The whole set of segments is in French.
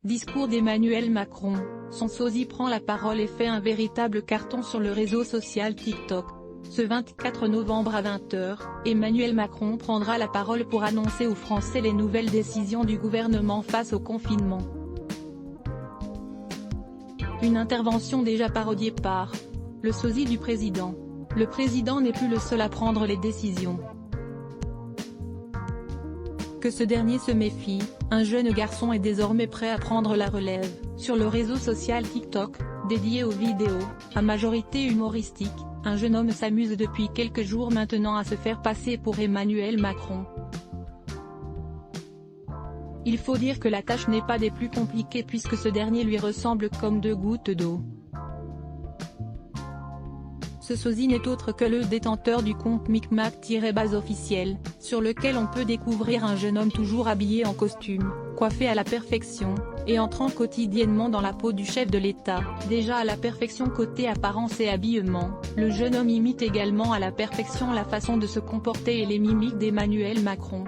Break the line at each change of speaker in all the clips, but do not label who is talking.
Discours d'Emmanuel Macron, son sosie prend la parole et fait un véritable carton sur le réseau social TikTok. Ce 24 novembre à 20h, Emmanuel Macron prendra la parole pour annoncer aux Français les nouvelles décisions du gouvernement face au confinement. Une intervention déjà parodiée par le sosie du président. Le président n'est plus le seul à prendre les décisions. Que ce dernier se méfie, un jeune garçon est désormais prêt à prendre la relève. Sur le réseau social TikTok, dédié aux vidéos, à majorité humoristique, un jeune homme s'amuse depuis quelques jours maintenant à se faire passer pour Emmanuel Macron. Il faut dire que la tâche n'est pas des plus compliquées puisque ce dernier lui ressemble comme deux gouttes d'eau. Ce sosie n'est autre que le détenteur du compte Micmac-base officiel, sur lequel on peut découvrir un jeune homme toujours habillé en costume, coiffé à la perfection, et entrant quotidiennement dans la peau du chef de l'État. Déjà à la perfection côté apparence et habillement, le jeune homme imite également à la perfection la façon de se comporter et les mimiques d'Emmanuel Macron.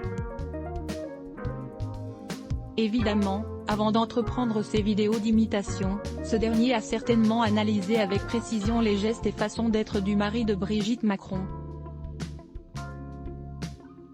Évidemment, avant d'entreprendre ses vidéos d'imitation, ce dernier a certainement analysé avec précision les gestes et façons d'être du mari de Brigitte Macron.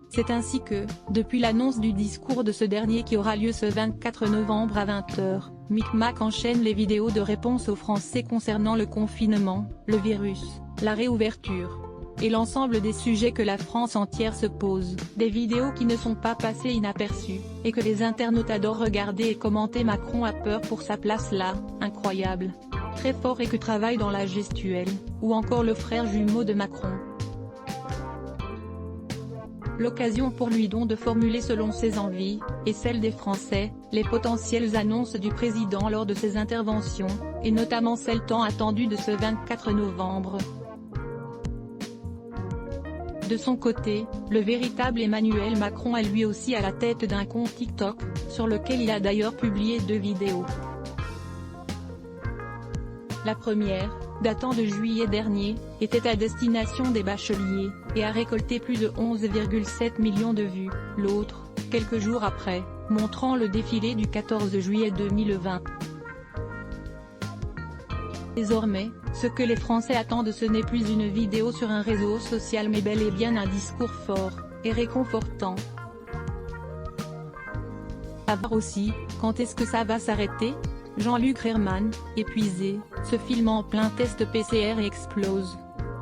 C'est ainsi que, depuis l'annonce du discours de ce dernier qui aura lieu ce 24 novembre à 20h, Micmac enchaîne les vidéos de réponse aux Français concernant le confinement, le virus, la réouverture et l'ensemble des sujets que la France entière se pose, des vidéos qui ne sont pas passées inaperçues, et que les internautes adorent regarder et commenter. Macron a peur pour sa place là, incroyable. Très fort et que travaille dans la gestuelle, ou encore le frère jumeau de Macron. L'occasion pour lui donc de formuler selon ses envies, et celles des Français, les potentielles annonces du président lors de ses interventions, et notamment celle tant attendue de ce 24 novembre. De son côté, le véritable Emmanuel Macron est lui aussi à la tête d'un compte TikTok, sur lequel il a d'ailleurs publié 2 vidéos. La première, datant de juillet dernier, était à destination des bacheliers, et a récolté plus de 11,7 millions de vues, l'autre, quelques jours après, montrant le défilé du 14 juillet 2020. Désormais, ce que les Français attendent ce n'est plus une vidéo sur un réseau social mais bel et bien un discours fort, et réconfortant. À voir aussi, quand est-ce que ça va s'arrêter ? Jean-Luc Reichmann, épuisé, se filme en plein test PCR et explose.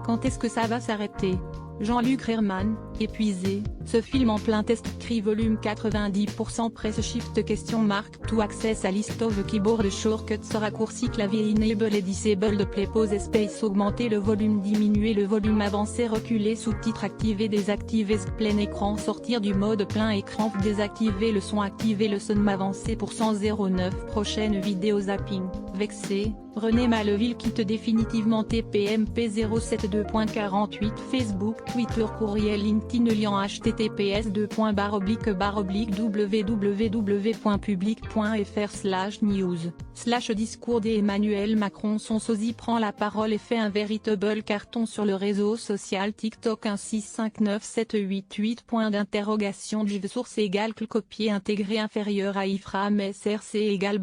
Quand est-ce que ça va s'arrêter ? Jean-Luc Reichmann, épuisé, se filme en plein test. Cri volume 90% press shift question mark to access a list of keyboard shortcuts raccourci clavier enable et disable play pause space augmenter le volume diminuer le volume avancer reculer sous-titres activer désactiver plein écran sortir du mode plein écran désactiver le son activer le son avancer pour 109 prochaine vidéo zapping, vexé. René Maleville quitte définitivement TPMP 072.48 Facebook Twitter courriel LinkedIn lien https://www.public.fr/news/ Discours d'Emmanuel Macron. Son sosie prend la parole et fait un véritable carton sur le réseau social TikTok. 1659788 point d'interrogation source égale copier intégré inférieur à iframe src égale //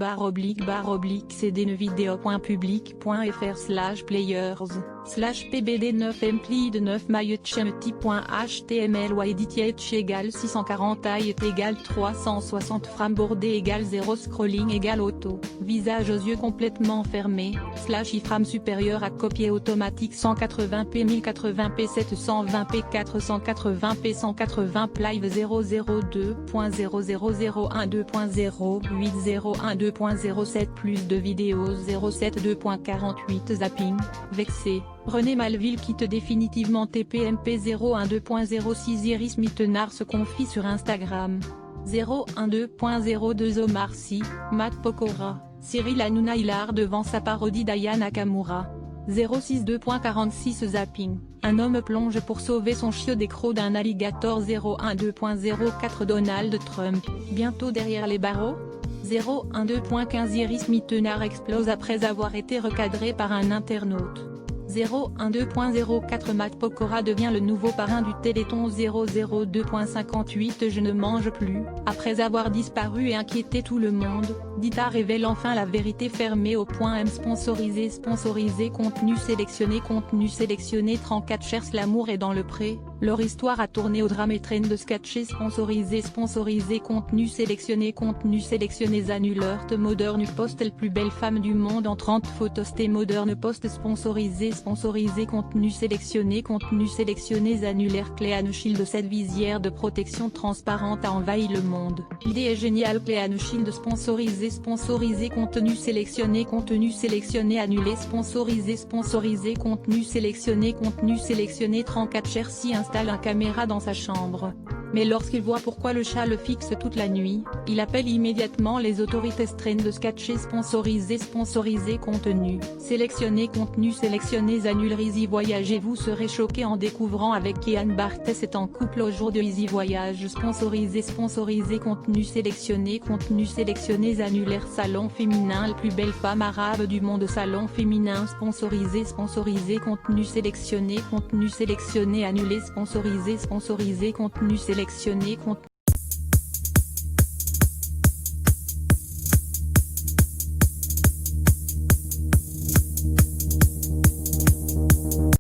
cd vidéo.public.fr/players/pbd9 emplead 9 myutchemty.html ou edit égale 640 height égale 360 frame bordé égale 0 scrolling égale auto, visage aux yeux complètement fermés, /iframe supérieur à copier automatique 180p 1080p 720p 480p 180 live 002.00012.08012.07 plus de vidéos 072.48 zapping, vexé. René Maleville quitte définitivement TPMP 012.06 Iris Mittenard se confie sur Instagram. 012.02 Omar Sy, Matt Pokora, Cyril Hanouna hilar devant sa parodie d'Aya Nakamura. 062.46 zapping, un homme plonge pour sauver son chiot des crocs d'un alligator. 012.04 Donald Trump, bientôt derrière les barreaux. 012.15 Iris Mittenard explose après avoir été recadré par un internaute. 012.04 Matt Pokora devient le nouveau parrain du Téléthon 002.58 Je ne mange plus, après avoir disparu et inquiété tout le monde, Dita révèle enfin la vérité fermée au point M sponsorisé contenu sélectionné 34 cherche l'amour est dans le pré, leur histoire a tourné au drame et traîne de sketchés sponsorisé contenu sélectionné Annuler The Modern Post plus belle femme du monde en 30 photos The Modern Post sponsorisé contenu sélectionné Annulaire Cléane Shield cette visière de protection transparente a envahi le monde. L'idée est géniale Cléane Shield sponsorisé contenu sélectionné annulé sponsorisé contenu sélectionné 34 Chersi installe un caméra dans sa chambre. Mais lorsqu'il voit pourquoi le chat le fixe toute la nuit, il appelle immédiatement les autorités train de sketcher sponsorisé contenu sélectionné Annule Easy Voyage et vous serez choqué en découvrant avec Kian Barthès est en couple au jour de Easy Voyage sponsorisé contenu sélectionné Annulaire Salon féminin la plus belle femme arabe du monde salon féminin sponsorisé contenu sélectionné Annulé sponsorisé contenu sélectionné